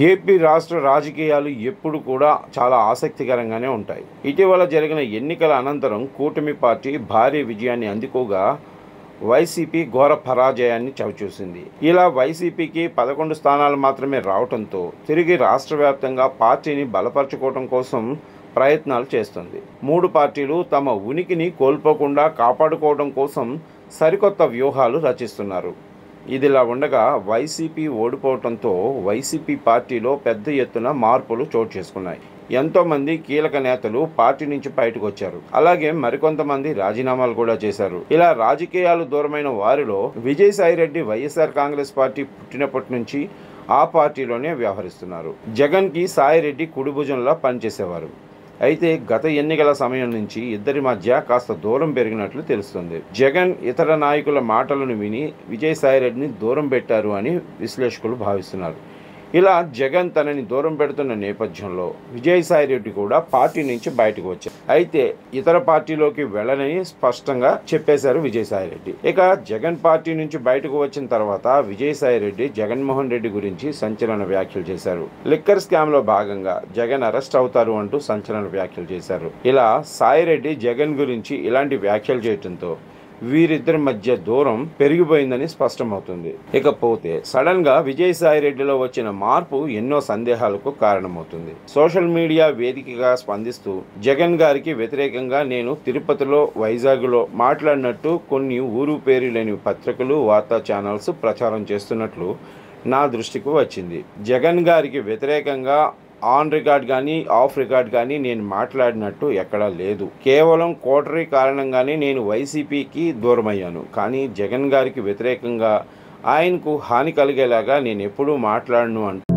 AP రాష్ట్ర రాజకీయాలు ఎప్పుడు కూడా చాలా ఆసక్తికరంగానే ఉంటాయి. ఇటీవల జరిగిన ఎన్నికల అనంతరం కూటమి పార్టీ భారీ విజయాన్ని అందుకోగా వైసీపీ ఘోర పరాజయాన్ని చవిచూసింది. ఇలా వైసీపీకి 11 స్థానాలు మాత్రమే రావడంతో తిరిగి రాష్ట్ర వ్యాప్తంగా పార్టీని బలపరచుకోవడం కోసం ప్రయత్నాలు చేస్తుంది. 3 పార్టీలు తమ ఉనికిని కోల్పోకుండా కాపాడుకోవడం కోసం సరికొత్త వ్యూహాలు రచిస్తున్నారు. ఇదిలా ఉండగా వైసీపీ ఓడిపోవడంతో వైసీపీ పార్టీలో పెద్ద ఎత్తున మార్పులు చోటు చేసుకున్నాయి. ఎంతోమంది కీలక నేతలు పార్టీ నుంచి బయటకు వచ్చారు. అలాగే మరికొంతమంది రాజీనామాలు కూడా చేశారు. ఇలా రాజకీయాలు దూరమైన వారిలో విజయసాయిరెడ్డి వైఎస్ఆర్ కాంగ్రెస్ పార్టీ పుట్టినప్పటి నుంచి ఆ పార్టీలోనే వ్యవహరిస్తున్నారు. జగన్కి సాయిరెడ్డి కుడిభుజంలా పనిచేసేవారు. అయితే గత ఎన్నికల సమయం నుంచి ఇద్దరి మధ్య కాస్త దూరం పెరిగినట్లు తెలుస్తుంది. జగన్ ఇతర నాయకుల మాటలను విని విజయసాయిరెడ్డిని దూరం పెట్టారు అని విశ్లేషకులు భావిస్తున్నారు. ఇలా జగన్ తనని దూరం పెడుతున్న నేపథ్యంలో విజయసాయిరెడ్డి కూడా పార్టీ నుంచి బయటకు వచ్చారు. అయితే ఇతర పార్టీలోకి వెళ్ళనని స్పష్టంగా చెప్పేశారు విజయసాయిరెడ్డి. ఇక జగన్ పార్టీ నుంచి బయటకు వచ్చిన తర్వాత విజయసాయిరెడ్డి జగన్మోహన్ రెడ్డి గురించి సంచలన వ్యాఖ్యలు చేశారు. లిక్కర్ స్కామ్ లో భాగంగా జగన్ అరెస్ట్ అవుతారు అంటూ సంచలన వ్యాఖ్యలు చేశారు. ఇలా సాయిరెడ్డి జగన్ గురించి ఇలాంటి వ్యాఖ్యలు చేయడంతో వీరిద్దరి మధ్య దూరం పెరిగిపోయిందని స్పష్టమవుతుంది. ఇకపోతే సడన్ గా విజయసాయిరెడ్డిలో వచ్చిన మార్పు ఎన్నో సందేహాలకు కారణమవుతుంది. సోషల్ మీడియా వేదికగా స్పందిస్తూ జగన్ గారికి వ్యతిరేకంగా నేను తిరుపతిలో, వైజాగ్లో మాట్లాడినట్టు కొన్ని ఊరు పేరు లేని పత్రికలు, వార్తా ఛానల్స్ ప్రచారం చేస్తున్నట్లు నా దృష్టికి వచ్చింది. జగన్ గారికి వ్యతిరేకంగా ఆన్ రికార్డ్ కానీ ఆఫ్ రికార్డ్ కానీ నేను మాట్లాడినట్టు ఎక్కడా లేదు. కేవలం కోటరీ కారణంగానే నేను వైసీపీకి దూరమయ్యాను. కానీ జగన్ గారికి వ్యతిరేకంగా ఆయనకు హాని కలిగేలాగా నేను ఎప్పుడూ మాట్లాడను అంటూ